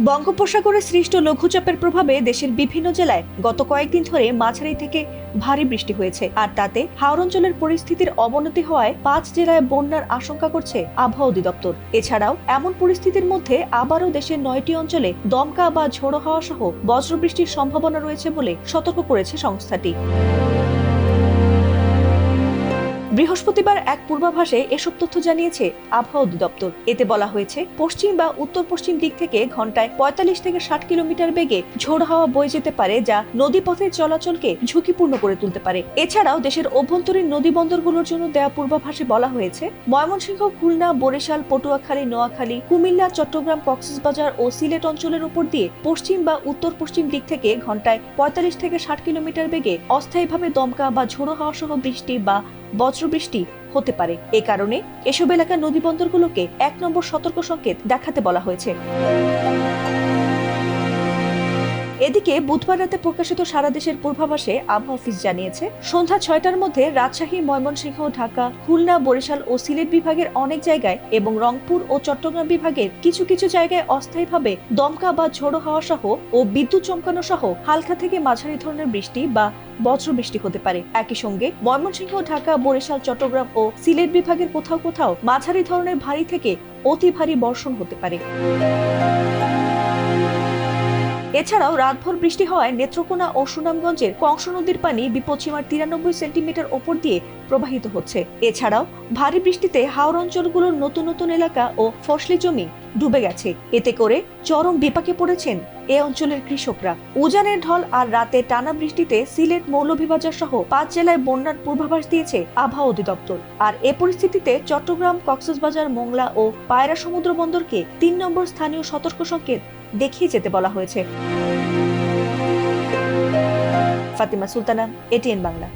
বঙ্গোপসাগরে সৃষ্ট লঘুচাপের প্রভাবে দেশের বিভিন্ন জেলায় গত কয়েকদিন ধরে মাঝারি থেকে ভারী বৃষ্টি হয়েছে, আর তাতে হাওর অঞ্চলের পরিস্থিতির অবনতি হওয়ায় 5 জেলায় বন্যার আশঙ্কা করছে আবহাওয়া অধিদপ্তর। এছাড়াও এমন পরিস্থিতির মধ্যে আবারও দেশের 9টি অঞ্চলে দমকা বা ঝোড়ো হাওয়া সহ বজ্রবৃষ্টির সম্ভাবনা রয়েছে বলে সতর্ক করেছে সংস্থাটি। বৃহস্পতিবার এক পূর্বাভাসে এসব তথ্য জানিয়েছে আবহাওয়া অধিদপ্তর। এতে বলা হয়েছে, পশ্চিম বা উত্তর পশ্চিম দিক থেকে ঘন্টায় 45 থেকে 60 কিলোমিটার বেগে ঝোড়ো হাওয়া বয়ে যেতে পারে, যা নদীপথের চলাচলকে ঝুঁকিপূর্ণ করে তুলতে পারে। এছাড়াও দেশের অভ্যন্তরীণ নদী বন্দরগুলোর জন্য দেওয়া পূর্বাভাসে বলা হয়েছে, ময়মনসিংহ, খুলনা, বরিশাল, পটুয়াখালী, নোয়াখালী, কুমিল্লা, চট্টগ্রাম, কক্সবাজার ও সিলেট অঞ্চলের উপর দিয়ে পশ্চিম বা উত্তর পশ্চিম দিক থেকে ঘন্টায় 45 থেকে 60 কিলোমিটার বেগে অস্থায়ীভাবে দমকা বা ঝোড়ো হাওয়া সহ বৃষ্টি বা বজ্রবৃষ্টি হতে পারে। এ কারণে এসব এলাকার নদী বন্দরগুলোকে 1 নম্বর সতর্ক সংকেত দেখাতে বলা হয়েছে। এদিকে বুধবার রাতে প্রকাশিত সারা দেশের পূর্বাভাসে আবহাওয়া অফিস জানিয়েছে, সন্ধ্যা 6টার মধ্যে রাজশাহী, ময়মনসিংহ, ঢাকা, খুলনা, বরিশাল ও সিলেট বিভাগের অনেক জায়গায় এবং রংপুর ও চট্টগ্রাম বিভাগের কিছু কিছু জায়গায় অস্থায়ীভাবে দমকা বা ঝোড়ো হাওয়া সহ ও বিদ্যুৎ চমকানো সহ হালকা থেকে মাঝারি ধরনের বৃষ্টি বা বজ্রবৃষ্টি হতে পারে। একই সঙ্গে ময়মনসিংহ, ঢাকা, বরিশাল, চট্টগ্রাম ও সিলেট বিভাগের কোথাও কোথাও মাঝারি ধরনের ভারী থেকে অতি ভারী বর্ষণ হতে পারে। এছাড়াও রাতভর বৃষ্টি হওয়ায় নেত্রকোনা ও সুনামগঞ্জের কংস নদীর পানি বিপদসীমার 93 সেন্টিমিটার ওপর দিয়ে প্রবাহিত হচ্ছে। এছাড়াও ভারী বৃষ্টিতে হাওর অঞ্চলগুলোর নতুন নতুন এলাকা ও ফসলি জমি ডুবে গেছে। এতে করে চরম বিপাকে পড়েছেন এ অঞ্চলের কৃষকরা। উজানের ঢল আর রাতে টানা বৃষ্টিতে সিলেট, মৌলভীবাজার সহ 5 জেলায় বন্যার পূর্বাভাস দিয়েছে আবহাওয়া অধিদপ্তর। আর এ পরিস্থিতিতে চট্টগ্রাম, কক্সবাজার, মোংলা ও পায়রা সমুদ্র বন্দরকে 3 নম্বর স্থানীয় সতর্ক সংকেত দেখিয়ে যেতে বলা হয়েছে। ফাতিমা সুলতানা, এটিএন বাংলা।